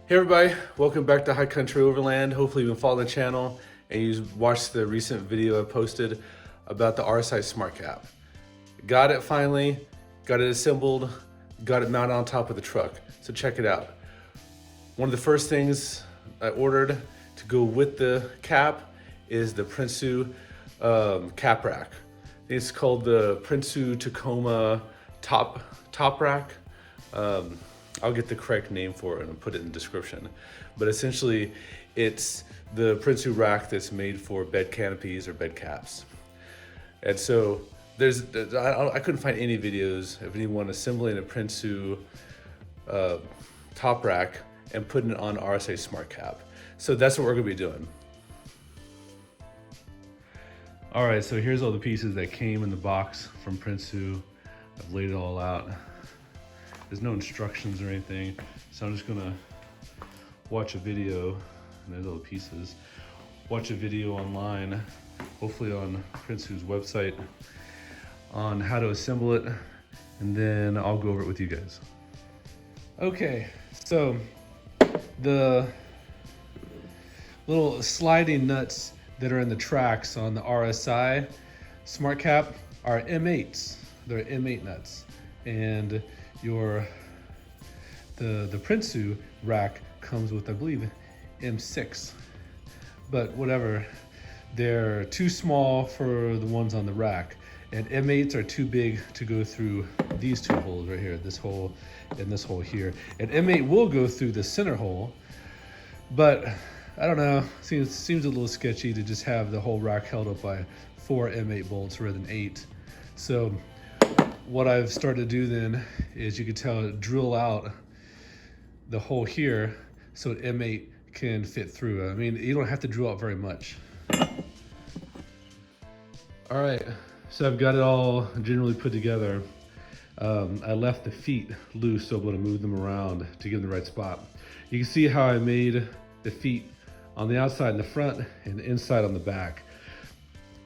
Hey everybody, welcome back to High Country Overland. Hopefully you've been following the channel and you watched the recent video I posted about the RSI SmartCap. Got it finally, got it assembled, got it mounted on top of the truck. So check it out. One of the first things I ordered to go with the cap is the Prinsu Top Rack. It's called the Prinsu Top Rack. I'll get the correct name for it and put it in the description. But essentially, it's the Prinsu rack that's made for bed canopies or bed caps. And so I couldn't find any videos of anyone assembling a Prinsu top rack and putting it on RSI SmartCap. So that's what we're gonna be doing. All right, so here's all the pieces that came in the box from Prinsu. I've laid it all out. There's no instructions or anything, so I'm just gonna watch a video, and there's all the pieces. Watch a video online, hopefully on Prinsu's website, on how to assemble it, and then I'll go over it with you guys. Okay, so the little sliding nuts that are in the tracks on the RSI SmartCap are M8s. They're M8 nuts, and the Prinsu rack comes with, I believe, M6, but whatever. They're too small for the ones on the rack, and M8s are too big to go through these two holes right here, this hole and this hole here. And M8 will go through the center hole, but I don't know, seems a little sketchy to just have the whole rack held up by 4 M8 bolts rather than 8. So what I've started to do then is, you can tell, drill out the hole here so M8 can fit through. I mean, you don't have to drill out very much. All right, so I've got it all generally put together. I left the feet loose so I'm able to move them around to get in the right spot. You can see how I made the feet on the outside in the front and the inside on the back.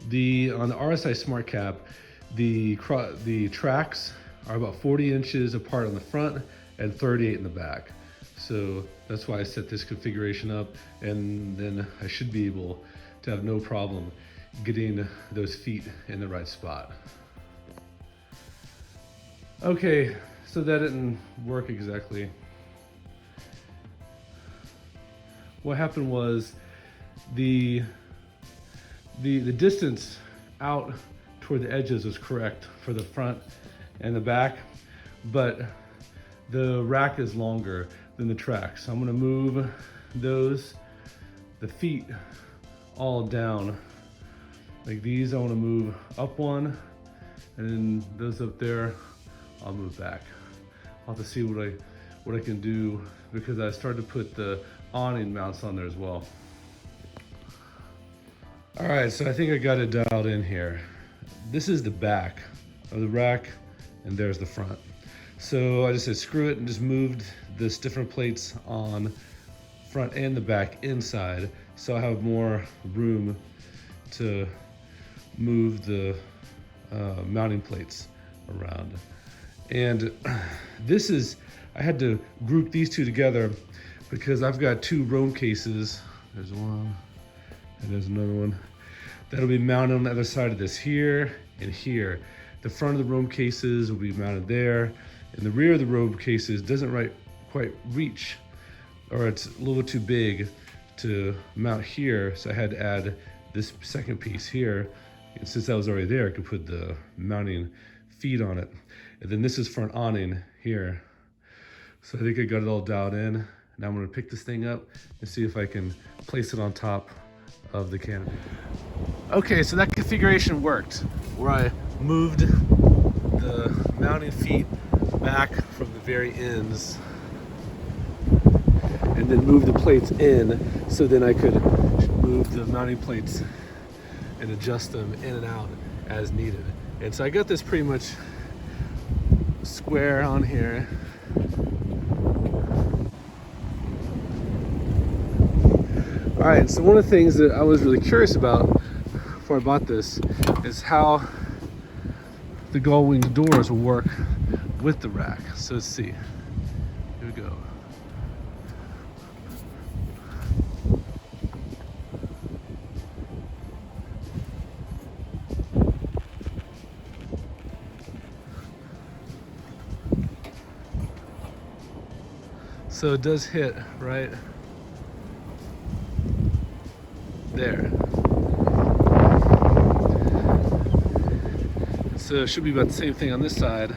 On the RSI SmartCap, the tracks are about 40 inches apart on the front and 38 in the back. So that's why I set this configuration up, and then I should be able to have no problem getting those feet in the right spot. Okay, so that didn't work exactly. What happened was the distance out toward the edges was correct for the front and the back, but the rack is longer than the tracks. So I'm gonna move the feet all down like these. I wanna move up one, and then those up there, I'll move back. I'll have to see what I can do, because I started to put the awning mounts on there as well. All right, so I think I got it dialed in here. This is the back of the rack, and there's the front. So I just said screw it and just moved the stiffer plates on front and the back inside, so I have more room to move the mounting plates around. And I had to group these two together because I've got 2 Rome cases. There's one, and there's another one that'll be mounted on the other side of this, here and here. The front of the Rome cases will be mounted there, and the rear of the Rome cases doesn't quite reach, or it's a little too big to mount here, so I had to add this second piece here. And since that was already there, I could put the mounting feet on it. And then this is for an awning here. So I think I got it all dialed in. Now I'm gonna pick this thing up and see if I can place it on top of the canopy. Okay, so that configuration worked, where I moved the mounting feet back from the very ends and then moved the plates in, so then I could move the mounting plates and adjust them in and out as needed. And so I got this pretty much square on here. All right, so one of the things that I was really curious about before I bought this is how the gull wing doors will work with the rack. So let's see. Here we go. So it does hit right there. So it should be about the same thing on this side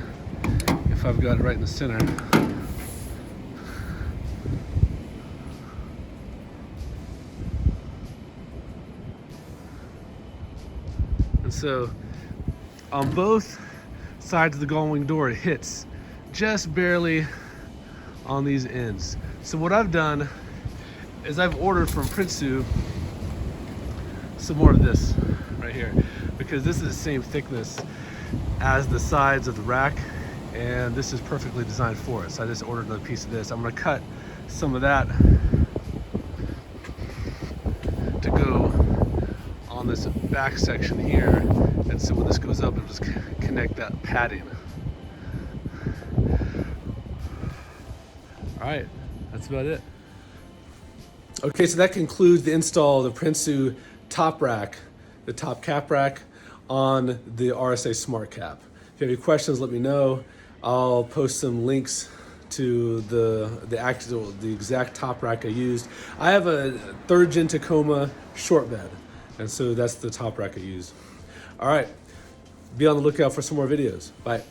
if I've got it right in the center. And so on both sides of the gull wing door, it hits just barely on these ends. So what I've done is I've ordered from Prinsu some more of this right here, because this is the same thickness as the sides of the rack, and this is perfectly designed for it. So I just ordered another piece of this. I'm gonna cut some of that to go on this back section here, and so when this goes up, it'll just connect that padding. All right, that's about it. Okay, so that concludes the install of the Prinsu Top Rack, the top cap rack on the RSI SmartCap. If you have any questions, let me know. I'll post some links to the exact top rack I used. I have a 3rd gen Tacoma short bed, and so that's the top rack I used. All right, be on the lookout for some more videos. Bye.